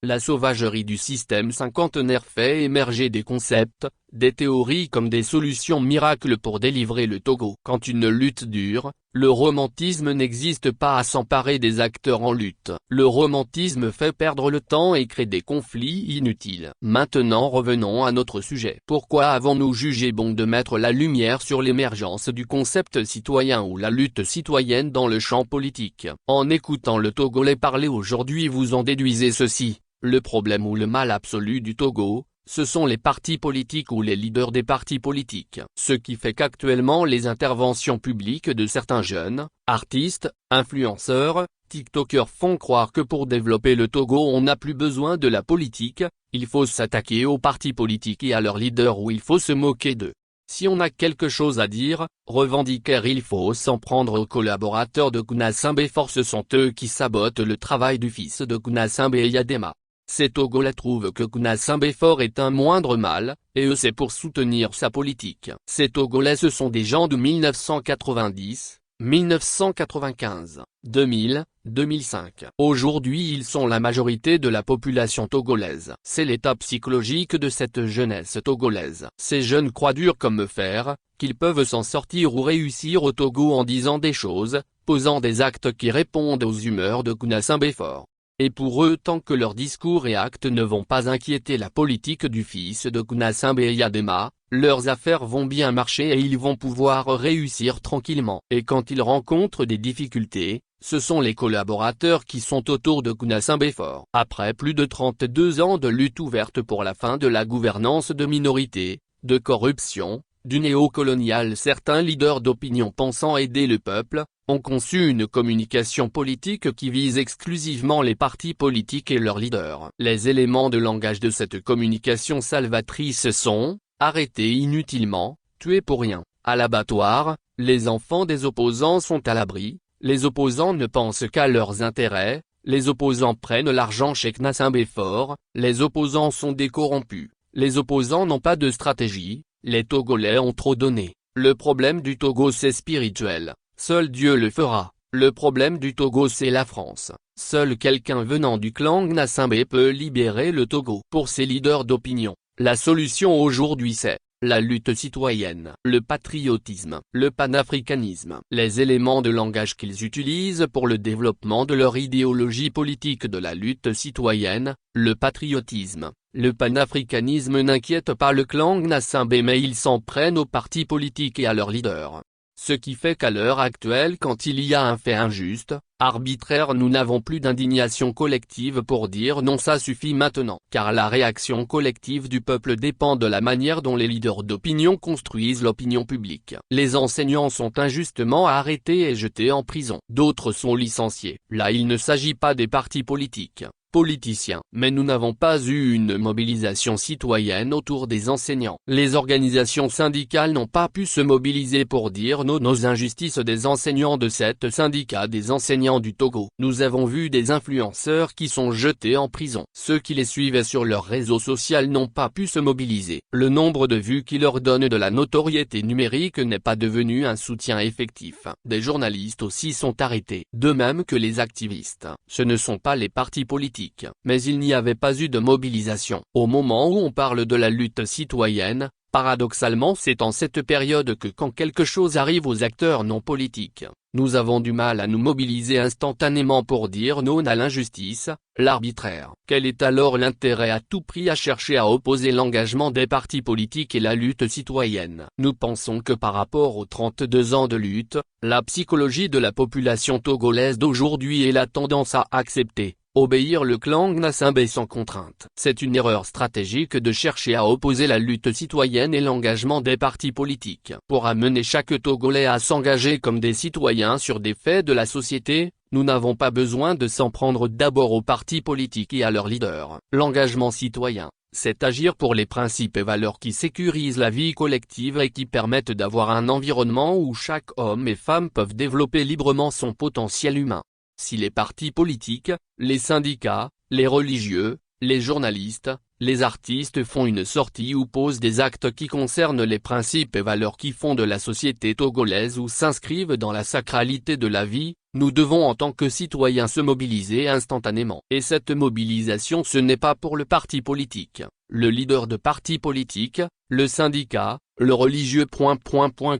La sauvagerie du système cinquantenaire fait émerger des concepts, des théories comme des solutions miracles pour délivrer le Togo. Quand une lutte dure, le romantisme n'existe pas à s'emparer des acteurs en lutte. Le romantisme fait perdre le temps et crée des conflits inutiles. Maintenant revenons à notre sujet. Pourquoi avons-nous jugé bon de mettre la lumière sur l'émergence du concept citoyen ou la lutte citoyenne dans le champ politique? En écoutant le Togolais parler aujourd'hui vous en déduisez ceci. Le problème ou le mal absolu du Togo, ce sont les partis politiques ou les leaders des partis politiques. Ce qui fait qu'actuellement les interventions publiques de certains jeunes, artistes, influenceurs, TikTokers font croire que pour développer le Togo on n'a plus besoin de la politique, il faut s'attaquer aux partis politiques et à leurs leaders ou il faut se moquer d'eux. Si on a quelque chose à dire, revendiquer il faut s'en prendre aux collaborateurs de Gnassingbé. Force sont eux qui sabotent le travail du fils de Gnassingbé Eyadema. Ces Togolais trouvent que Gnassingbé Faure est un moindre mal, et eux c'est pour soutenir sa politique. Ces Togolais ce sont des gens de 1990, 1995, 2000, 2005. Aujourd'hui ils sont la majorité de la population togolaise. C'est l'état psychologique de cette jeunesse togolaise. Ces jeunes croient dur comme fer, qu'ils peuvent s'en sortir ou réussir au Togo en disant des choses, posant des actes qui répondent aux humeurs de Gnassingbé Faure. Et pour eux tant que leurs discours et actes ne vont pas inquiéter la politique du fils de Gnassingbé Eyadema, leurs affaires vont bien marcher et ils vont pouvoir réussir tranquillement. Et quand ils rencontrent des difficultés, ce sont les collaborateurs qui sont autour de Gnassingbé Faure. Après plus de 32 ans de lutte ouverte pour la fin de la gouvernance de minorités, de corruption, du néocolonial, certains leaders d'opinion pensant aider le peuple, ont conçu une communication politique qui vise exclusivement les partis politiques et leurs leaders. Les éléments de langage de cette communication salvatrice sont « arrêtés inutilement, tués pour rien »,« à l'abattoir, les enfants des opposants sont à l'abri », les opposants ne pensent qu'à leurs intérêts, les opposants prennent l'argent chez Gnassingbé Faure, les opposants sont des corrompus, les opposants n'ont pas de stratégie, les Togolais ont trop donné. Le problème du Togo c'est spirituel. Seul Dieu le fera. Le problème du Togo c'est la France. Seul quelqu'un venant du clan Gnassingbé peut libérer le Togo. Pour ces leaders d'opinion, la solution aujourd'hui c'est la lutte citoyenne, le patriotisme, le panafricanisme. Les éléments de langage qu'ils utilisent pour le développement de leur idéologie politique de la lutte citoyenne, le patriotisme, le panafricanisme n'inquiètent pas le clan Gnassingbé mais ils s'en prennent aux partis politiques et à leurs leaders. Ce qui fait qu'à l'heure actuelle quand il y a un fait injuste, arbitraire nous n'avons plus d'indignation collective pour dire non ça suffit maintenant. Car la réaction collective du peuple dépend de la manière dont les leaders d'opinion construisent l'opinion publique. Les enseignants sont injustement arrêtés et jetés en prison. D'autres sont licenciés. Là il ne s'agit pas des partis politiques, politiciens. Mais nous n'avons pas eu une mobilisation citoyenne autour des enseignants. Les organisations syndicales n'ont pas pu se mobiliser pour dire non aux injustices des enseignants de cet syndicat des enseignants du Togo. Nous avons vu des influenceurs qui sont jetés en prison. Ceux qui les suivaient sur leurs réseaux sociaux n'ont pas pu se mobiliser. Le nombre de vues qui leur donne de la notoriété numérique n'est pas devenu un soutien effectif. Des journalistes aussi sont arrêtés. De même que les activistes. Ce ne sont pas les partis politiques. Mais il n'y avait pas eu de mobilisation. Au moment où on parle de la lutte citoyenne, paradoxalement c'est en cette période que quand quelque chose arrive aux acteurs non politiques, nous avons du mal à nous mobiliser instantanément pour dire non à l'injustice, l'arbitraire. Quel est alors l'intérêt à tout prix à chercher à opposer l'engagement des partis politiques et la lutte citoyenne? Nous pensons que par rapport aux 32 ans de lutte, la psychologie de la population togolaise d'aujourd'hui est la tendance à accepter, obéir le clan Gnassingbé sans contrainte. C'est une erreur stratégique de chercher à opposer la lutte citoyenne et l'engagement des partis politiques. Pour amener chaque Togolais à s'engager comme des citoyens sur des faits de la société, nous n'avons pas besoin de s'en prendre d'abord aux partis politiques et à leurs leaders. L'engagement citoyen, c'est agir pour les principes et valeurs qui sécurisent la vie collective et qui permettent d'avoir un environnement où chaque homme et femme peuvent développer librement son potentiel humain. Si les partis politiques, les syndicats, les religieux, les journalistes, les artistes font une sortie ou posent des actes qui concernent les principes et valeurs qui font de la société togolaise ou s'inscrivent dans la sacralité de la vie, Nous devons en tant que citoyens se mobiliser instantanément. Et cette mobilisation ce n'est pas pour le parti politique, le leader de parti politique, le syndicat, le religieux ...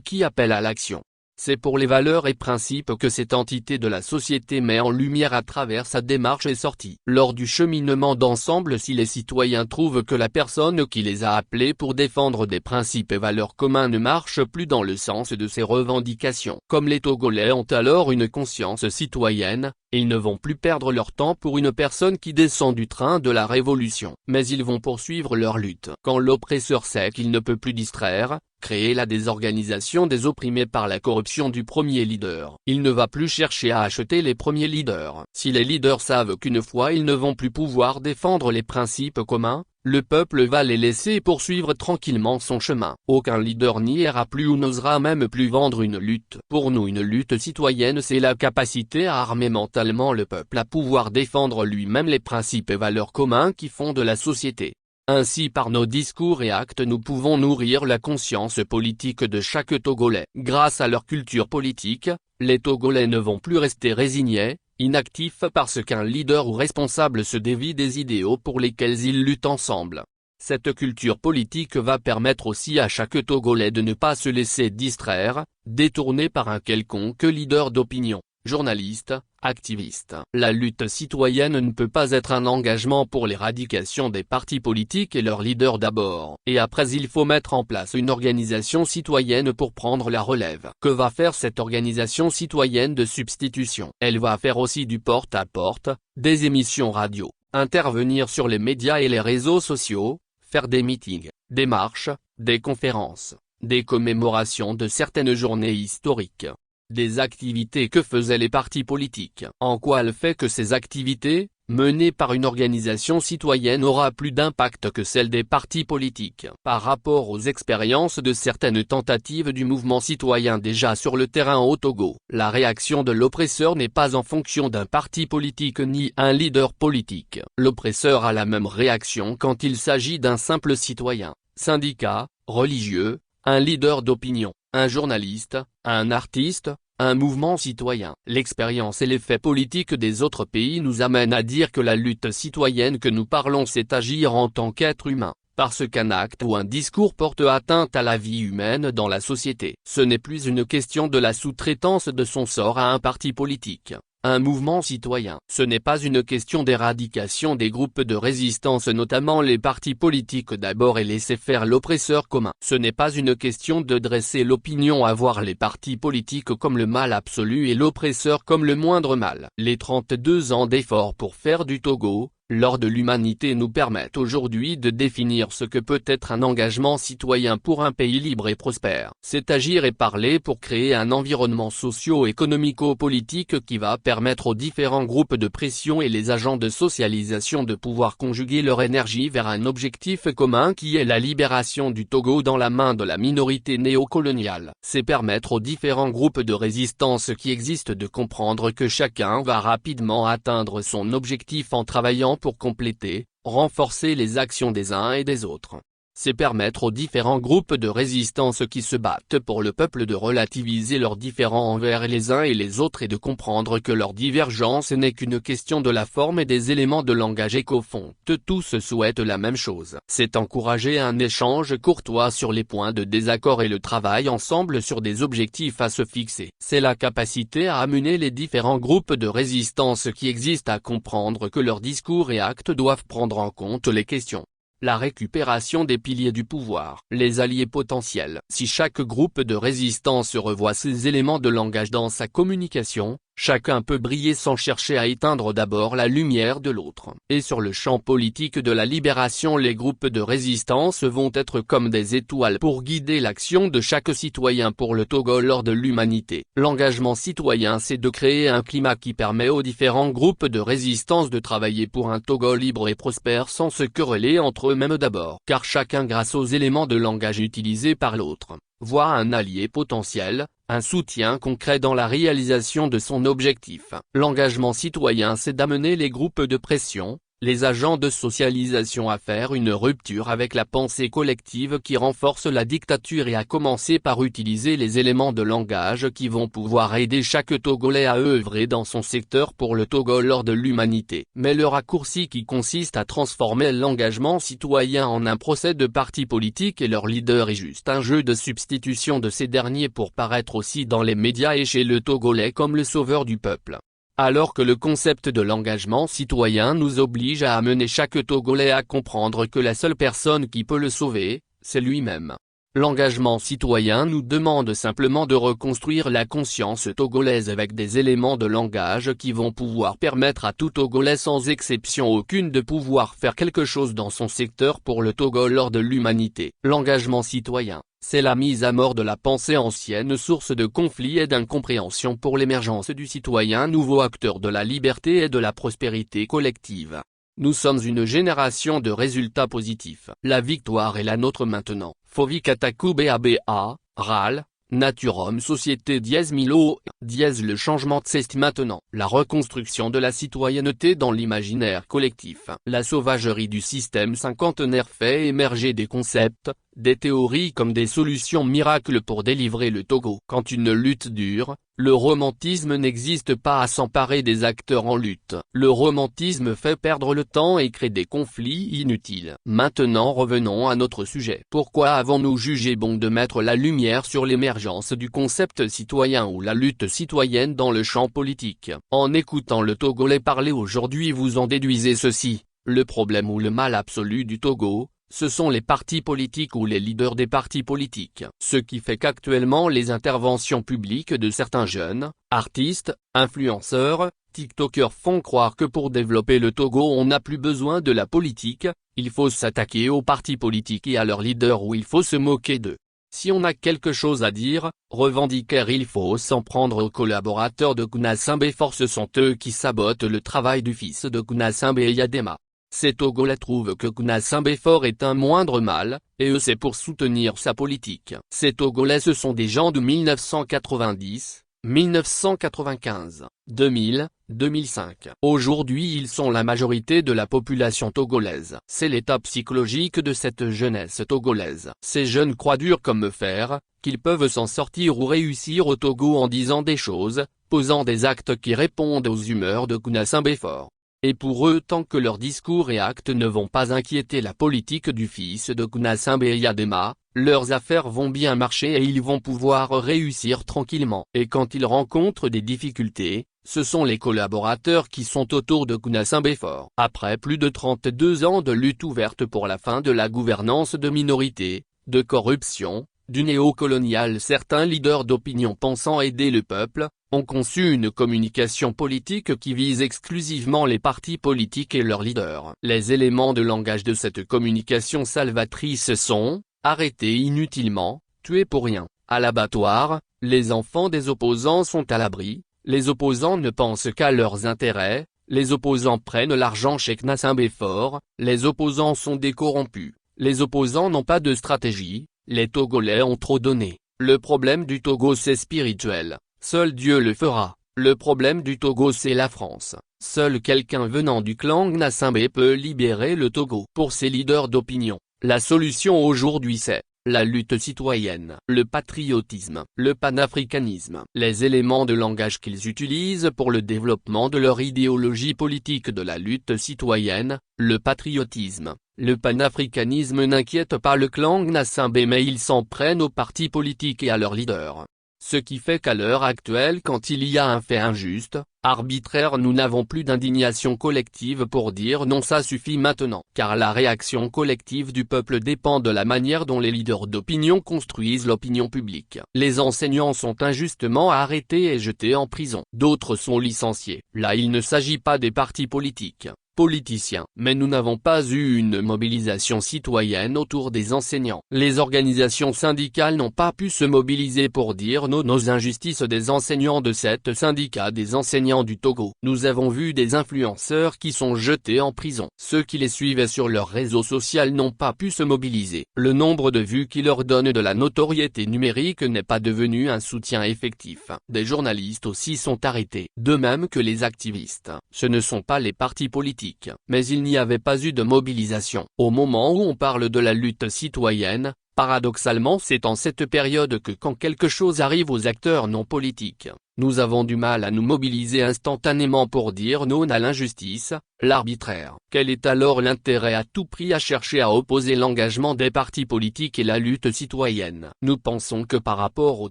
qui appelle à l'action. C'est pour les valeurs et principes que cette entité de la société met en lumière à travers sa démarche et sortie. Lors du cheminement d'ensemble, si les citoyens trouvent que la personne qui les a appelés pour défendre des principes et valeurs communs ne marche plus dans le sens de ses revendications, comme les Togolais ont alors une conscience citoyenne, ils ne vont plus perdre leur temps pour une personne qui descend du train de la révolution, mais ils vont poursuivre leur lutte. Quand l'oppresseur sait qu'il ne peut plus distraire, créer la désorganisation des opprimés par la corruption du premier leader, il ne va plus chercher à acheter les premiers leaders. Si les leaders savent qu'une fois ils ne vont plus pouvoir défendre les principes communs, le peuple va les laisser poursuivre tranquillement son chemin. Aucun leader n'ira plus ou n'osera même plus vendre une lutte. Pour nous, une lutte citoyenne, c'est la capacité à armer mentalement le peuple à pouvoir défendre lui-même les principes et valeurs communs qui font de la société. Ainsi, par nos discours et actes, nous pouvons nourrir la conscience politique de chaque Togolais. Grâce à leur culture politique, les Togolais ne vont plus rester résignés, inactifs parce qu'un leader ou responsable se dévie des idéaux pour lesquels ils luttent ensemble. Cette culture politique va permettre aussi à chaque Togolais de ne pas se laisser distraire, détourner par un quelconque leader d'opinion, journaliste, activiste. La lutte citoyenne ne peut pas être un engagement pour l'éradication des partis politiques et leurs leaders d'abord. Et après il faut mettre en place une organisation citoyenne pour prendre la relève. Que va faire cette organisation citoyenne de substitution? Elle va faire aussi du porte-à-porte, des émissions radio, intervenir sur les médias et les réseaux sociaux, faire des meetings, des marches, des conférences, des commémorations de certaines journées historiques. Des activités que faisaient les partis politiques. En quoi le fait que ces activités, menées par une organisation citoyenne, aura plus d'impact que celle des partis politiques. Par rapport aux expériences de certaines tentatives du mouvement citoyen déjà sur le terrain au Togo, la réaction de l'oppresseur n'est pas en fonction d'un parti politique ni un leader politique. L'oppresseur a la même réaction quand il s'agit d'un simple citoyen, syndicat, religieux, un leader d'opinion, un journaliste, un artiste, un mouvement citoyen. L'expérience et les faits politiques des autres pays nous amènent à dire que la lutte citoyenne que nous parlons, c'est agir en tant qu'être humain, parce qu'un acte ou un discours porte atteinte à la vie humaine dans la société. Ce n'est plus une question de la sous-traitance de son sort à un parti politique, un mouvement citoyen. Ce n'est pas une question d'éradication des groupes de résistance, notamment les partis politiques d'abord, et laisser faire l'oppresseur commun. Ce n'est pas une question de dresser l'opinion à voir les partis politiques comme le mal absolu et l'oppresseur comme le moindre mal. Les 32 ans d'efforts pour faire du Togo, lors de l'humanité, nous permettent aujourd'hui de définir ce que peut être un engagement citoyen pour un pays libre et prospère. C'est agir et parler pour créer un environnement socio-économico-politique qui va permettre aux différents groupes de pression et les agents de socialisation de pouvoir conjuguer leur énergie vers un objectif commun qui est la libération du Togo dans la main de la minorité néocoloniale. C'est permettre aux différents groupes de résistance qui existent de comprendre que chacun va rapidement atteindre son objectif en travaillant pour compléter, renforcer les actions des uns et des autres. C'est permettre aux différents groupes de résistance qui se battent pour le peuple de relativiser leurs différends envers les uns et les autres et de comprendre que leur divergence n'est qu'une question de la forme et des éléments de langage et qu'au fond, tous souhaitent la même chose. C'est encourager un échange courtois sur les points de désaccord et le travail ensemble sur des objectifs à se fixer. C'est la capacité à amener les différents groupes de résistance qui existent à comprendre que leurs discours et actes doivent prendre en compte les questions. La récupération des piliers du pouvoir, les alliés potentiels. Si chaque groupe de résistance revoit ces éléments de langage dans sa communication, chacun peut briller sans chercher à éteindre d'abord la lumière de l'autre. Et sur le champ politique de la libération, les groupes de résistance vont être comme des étoiles pour guider l'action de chaque citoyen pour le Togo lors de l'humanité. L'engagement citoyen, c'est de créer un climat qui permet aux différents groupes de résistance de travailler pour un Togo libre et prospère sans se quereller entre eux-mêmes d'abord. Car chacun, grâce aux éléments de langage utilisés par l'autre, voit un allié potentiel, un soutien concret dans la réalisation de son objectif. L'engagement citoyen, c'est d'amener les groupes de pression, les agents de socialisation à faire une rupture avec la pensée collective qui renforce la dictature et à commencer par utiliser les éléments de langage qui vont pouvoir aider chaque Togolais à œuvrer dans son secteur pour le Togo lors de l'humanité. Mais le raccourci qui consiste à transformer l'engagement citoyen en un procès de partis politiques et leur leader est juste un jeu de substitution de ces derniers pour paraître aussi dans les médias et chez le Togolais comme le sauveur du peuple. Alors que le concept de l'engagement citoyen nous oblige à amener chaque Togolais à comprendre que la seule personne qui peut le sauver, c'est lui-même. L'engagement citoyen nous demande simplement de reconstruire la conscience togolaise avec des éléments de langage qui vont pouvoir permettre à tout Togolais sans exception aucune de pouvoir faire quelque chose dans son secteur pour le Togo lors de l'humanité. L'engagement citoyen, c'est la mise à mort de la pensée ancienne source de conflits et d'incompréhension pour l'émergence du citoyen nouveau acteur de la liberté et de la prospérité collective. Nous sommes une génération de résultats positifs. La victoire est la nôtre maintenant. Fovi Kataku BABA, RAL, Nature Homme Société dièse Milo, dièse le changement c'est maintenant. La reconstruction de la citoyenneté dans l'imaginaire collectif. La sauvagerie du système cinquantenaire fait émerger des concepts, des théories comme des solutions miracles pour délivrer le Togo. Quand une lutte dure, le romantisme n'existe pas à s'emparer des acteurs en lutte. Le romantisme fait perdre le temps et crée des conflits inutiles. Maintenant revenons à notre sujet. Pourquoi avons-nous jugé bon de mettre la lumière sur l'émergence du concept citoyen ou la lutte citoyenne dans le champ politique? En écoutant le Togolais parler aujourd'hui vous en déduisez ceci, le problème ou le mal absolu du Togo, ce sont les partis politiques ou les leaders des partis politiques. Ce qui fait qu'actuellement les interventions publiques de certains jeunes, artistes, influenceurs, TikTokers font croire que pour développer le Togo on n'a plus besoin de la politique, il faut s'attaquer aux partis politiques et à leurs leaders ou il faut se moquer d'eux. Si on a quelque chose à dire, revendiquer il faut s'en prendre aux collaborateurs de Gnassingbe. Force sont eux qui sabotent le travail du fils de Gnassingbe et Yadema. Ces Togolais trouvent que Gnassingbe Fort est un moindre mal, et eux c'est pour soutenir sa politique. Ces Togolais ce sont des gens de 1990, 1995, 2000, 2005. Aujourd'hui ils sont la majorité de la population togolaise. C'est l'état psychologique de cette jeunesse togolaise. Ces jeunes croient dur comme fer, qu'ils peuvent s'en sortir ou réussir au Togo en disant des choses, posant des actes qui répondent aux humeurs de Gnassingbe Fort. Et pour eux tant que leurs discours et actes ne vont pas inquiéter la politique du fils de Gnassingbe et Yadema, leurs affaires vont bien marcher et ils vont pouvoir réussir tranquillement. Et quand ils rencontrent des difficultés, ce sont les collaborateurs qui sont autour de Gnassingbe Fort. Après plus de 32 ans de lutte ouverte pour la fin de la gouvernance de minorités, de corruption, du néocolonial, certains leaders d'opinion pensant aider le peuple, ont conçu une communication politique qui vise exclusivement les partis politiques et leurs leaders. Les éléments de langage de cette communication salvatrice sont, arrêtés inutilement, tués pour rien, à l'abattoir, les enfants des opposants sont à l'abri, les opposants ne pensent qu'à leurs intérêts, les opposants prennent l'argent chez Gnassingbe Fort, les opposants sont des corrompus, les opposants n'ont pas de stratégie, les Togolais ont trop donné. Le problème du Togo c'est spirituel. Seul Dieu le fera. Le problème du Togo c'est la France. Seul quelqu'un venant du clan Gnassingbe peut libérer le Togo. Pour ces leaders d'opinion, la solution aujourd'hui c'est la lutte citoyenne, le patriotisme, le panafricanisme. Les éléments de langage qu'ils utilisent pour le développement de leur idéologie politique de la lutte citoyenne, le patriotisme, le panafricanisme n'inquiètent pas le clan Gnassingbe mais ils s'en prennent aux partis politiques et à leurs leaders. Ce qui fait qu'à l'heure actuelle quand il y a un fait injuste, arbitraire nous n'avons plus d'indignation collective pour dire non ça suffit maintenant. Car la réaction collective du peuple dépend de la manière dont les leaders d'opinion construisent l'opinion publique. Les enseignants sont injustement arrêtés et jetés en prison. D'autres sont licenciés. Là il ne s'agit pas des partis politiques, politiciens. Mais nous n'avons pas eu une mobilisation citoyenne autour des enseignants. Les organisations syndicales n'ont pas pu se mobiliser pour dire non aux injustices des enseignants de cet syndicat des enseignants du Togo. Nous avons vu des influenceurs qui sont jetés en prison. Ceux qui les suivaient sur leurs réseaux sociaux n'ont pas pu se mobiliser. Le nombre de vues qui leur donne de la notoriété numérique n'est pas devenu un soutien effectif. Des journalistes aussi sont arrêtés. De même que les activistes. Ce ne sont pas les partis politiques politique. Mais il n'y avait pas eu de mobilisation. Au moment où on parle de la lutte citoyenne, paradoxalement c'est en cette période que quand quelque chose arrive aux acteurs non politiques, nous avons du mal à nous mobiliser instantanément pour dire non à l'injustice, l'arbitraire. Quel est alors l'intérêt à tout prix à chercher à opposer l'engagement des partis politiques et la lutte citoyenne? Nous pensons que par rapport aux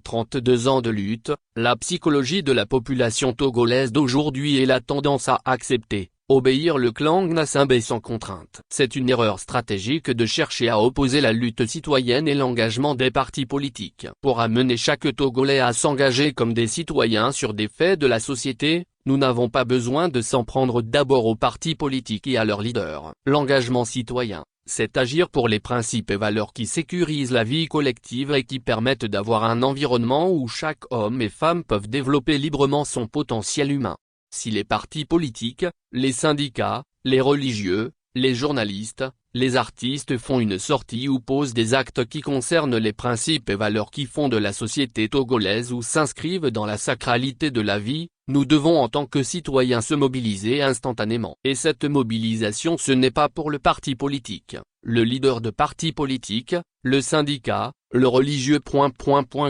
32 ans de lutte, la psychologie de la population togolaise d'aujourd'hui est la tendance à accepter, obéir le clan Gnassingbé sans contrainte. C'est une erreur stratégique de chercher à opposer la lutte citoyenne et l'engagement des partis politiques. Pour amener chaque Togolais à s'engager comme des citoyens sur des faits de la société, nous n'avons pas besoin de s'en prendre d'abord aux partis politiques et à leurs leaders. L'engagement citoyen, c'est agir pour les principes et valeurs qui sécurisent la vie collective et qui permettent d'avoir un environnement où chaque homme et femme peuvent développer librement son potentiel humain. Si les partis politiques, les syndicats, les religieux, les journalistes, les artistes font une sortie ou posent des actes qui concernent les principes et valeurs qui fondent la société togolaise ou s'inscrivent dans la sacralité de la vie, nous devons en tant que citoyens se mobiliser instantanément. Et cette mobilisation ce n'est pas pour le parti politique, le leader de parti politique, le syndicat, le religieux ...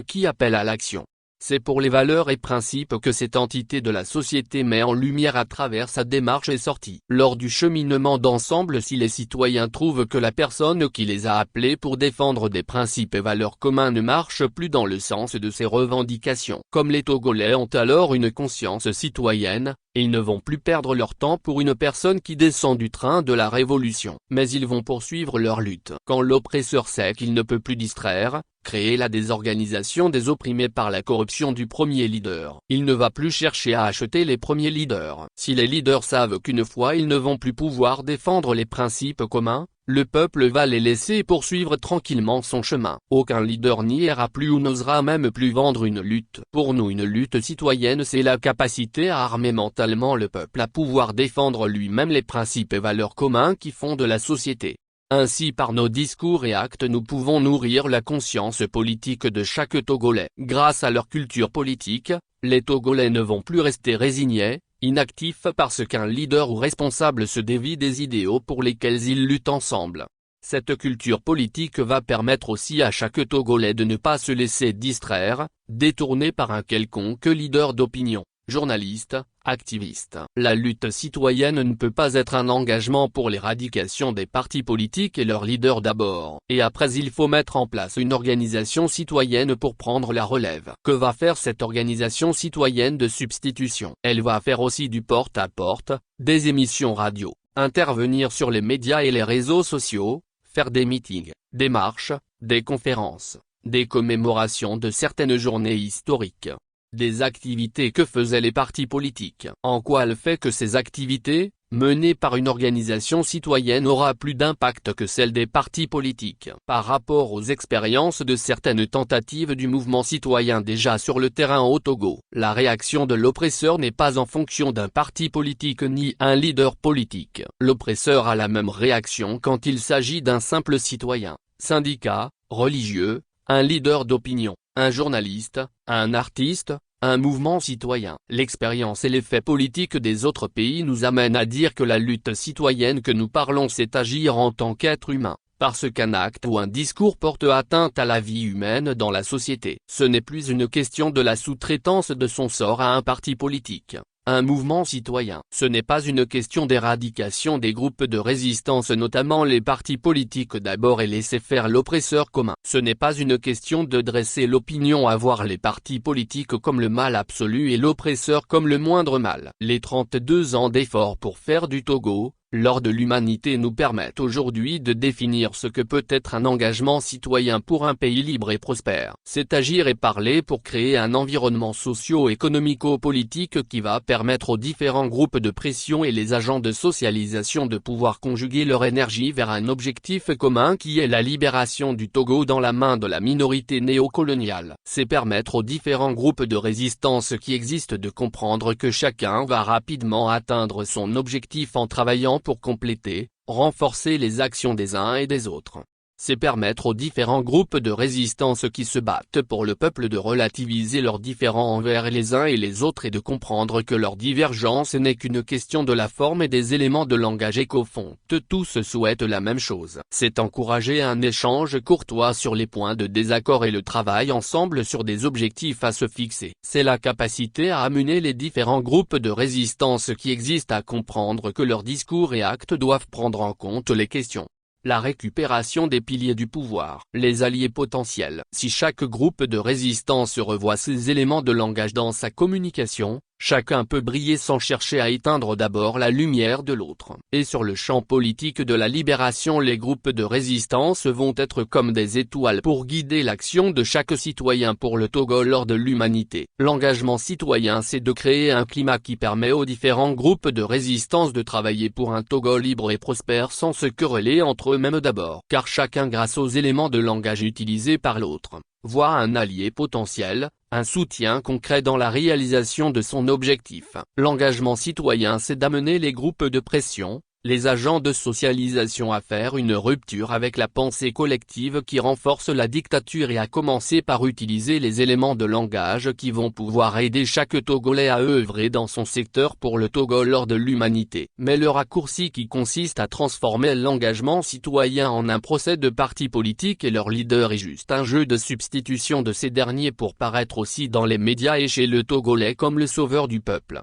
qui appelle à l'action. C'est pour les valeurs et principes que cette entité de la société met en lumière à travers sa démarche et sortie. Lors du cheminement d'ensemble, si les citoyens trouvent que la personne qui les a appelés pour défendre des principes et valeurs communs ne marche plus dans le sens de ses revendications, comme les Togolais ont alors une conscience citoyenne, ils ne vont plus perdre leur temps pour une personne qui descend du train de la révolution, mais ils vont poursuivre leur lutte. Quand l'oppresseur sait qu'il ne peut plus distraire, créer la désorganisation des opprimés par la corruption du premier leader, il ne va plus chercher à acheter les premiers leaders. Si les leaders savent qu'une fois ils ne vont plus pouvoir défendre les principes communs, le peuple va les laisser poursuivre tranquillement son chemin. Aucun leader n'y ira plus ou n'osera même plus vendre une lutte. Pour nous une lutte citoyenne c'est la capacité à armer mentalement le peuple à pouvoir défendre lui-même les principes et valeurs communs qui fondent la société. Ainsi par nos discours et actes nous pouvons nourrir la conscience politique de chaque Togolais. Grâce à leur culture politique, les Togolais ne vont plus rester résignés, inactifs parce qu'un leader ou responsable se dévie des idéaux pour lesquels ils luttent ensemble. Cette culture politique va permettre aussi à chaque Togolais de ne pas se laisser distraire, détourner par un quelconque leader d'opinion, journaliste, activiste. La lutte citoyenne ne peut pas être un engagement pour l'éradication des partis politiques et leurs leaders d'abord. Et après il faut mettre en place une organisation citoyenne pour prendre la relève. Que va faire cette organisation citoyenne de substitution? Elle va faire aussi du porte-à-porte, des émissions radio, intervenir sur les médias et les réseaux sociaux, faire des meetings, des marches, des conférences, des commémorations de certaines journées historiques. Des activités que faisaient les partis politiques. En quoi le fait que ces activités, menées par une organisation citoyenne aura plus d'impact que celle des partis politiques. Par rapport aux expériences de certaines tentatives du mouvement citoyen déjà sur le terrain au Togo, la réaction de l'oppresseur n'est pas en fonction d'un parti politique ni un leader politique. L'oppresseur a la même réaction quand il s'agit d'un simple citoyen, syndicat, religieux, un leader d'opinion, un journaliste, un artiste, un mouvement citoyen. L'expérience et les faits politiques des autres pays nous amènent à dire que la lutte citoyenne que nous parlons c'est agir en tant qu'être humain, parce qu'un acte ou un discours porte atteinte à la vie humaine dans la société. Ce n'est plus une question de la sous-traitance de son sort à un parti politique, un mouvement citoyen. Ce n'est pas une question d'éradication des groupes de résistance notamment les partis politiques d'abord et laisser faire l'oppresseur commun. Ce n'est pas une question de dresser l'opinion à voir les partis politiques comme le mal absolu et l'oppresseur comme le moindre mal. Les 32 ans d'efforts pour faire du Togo, lors de l'humanité nous permettent aujourd'hui de définir ce que peut être un engagement citoyen pour un pays libre et prospère. C'est agir et parler pour créer un environnement socio-économico-politique qui va permettre aux différents groupes de pression et les agents de socialisation de pouvoir conjuguer leur énergie vers un objectif commun qui est la libération du Togo dans la main de la minorité néocoloniale. C'est permettre aux différents groupes de résistance qui existent de comprendre que chacun va rapidement atteindre son objectif en travaillant pour compléter, renforcer les actions des uns et des autres. c'est permettre aux différents groupes de résistance qui se battent pour le peuple de relativiser leurs différends envers les uns et les autres et de comprendre que leur divergence n'est qu'une question de la forme et des éléments de langage et qu'au fond, tous souhaitent la même chose. C'est encourager un échange courtois sur les points de désaccord et le travail ensemble sur des objectifs à se fixer. C'est la capacité à amener les différents groupes de résistance qui existent à comprendre que leurs discours et actes doivent prendre en compte les questions. La récupération des piliers du pouvoir. Les alliés potentiels. Si chaque groupe de résistance revoit ces éléments de langage dans sa communication, chacun peut briller sans chercher à éteindre d'abord la lumière de l'autre. Et sur le champ politique de la libération, les groupes de résistance vont être comme des étoiles pour guider l'action de chaque citoyen pour le Togo lors de l'humanité. L'engagement citoyen, c'est de créer un climat qui permet aux différents groupes de résistance de travailler pour un Togo libre et prospère sans se quereller entre eux-mêmes d'abord. Car chacun, grâce aux éléments de langage utilisés par l'autre, voit un allié potentiel, un soutien concret dans la réalisation de son objectif. L'engagement citoyen, c'est d'amener les groupes de pression, les agents de socialisation à faire une rupture avec la pensée collective qui renforce la dictature et à commencer par utiliser les éléments de langage qui vont pouvoir aider chaque Togolais à œuvrer dans son secteur pour le Togo lors de l'humanité. Mais le raccourci qui consiste à transformer l'engagement citoyen en un procès de partis politiques et leur leader est juste un jeu de substitution de ces derniers pour paraître aussi dans les médias et chez le Togolais comme le sauveur du peuple.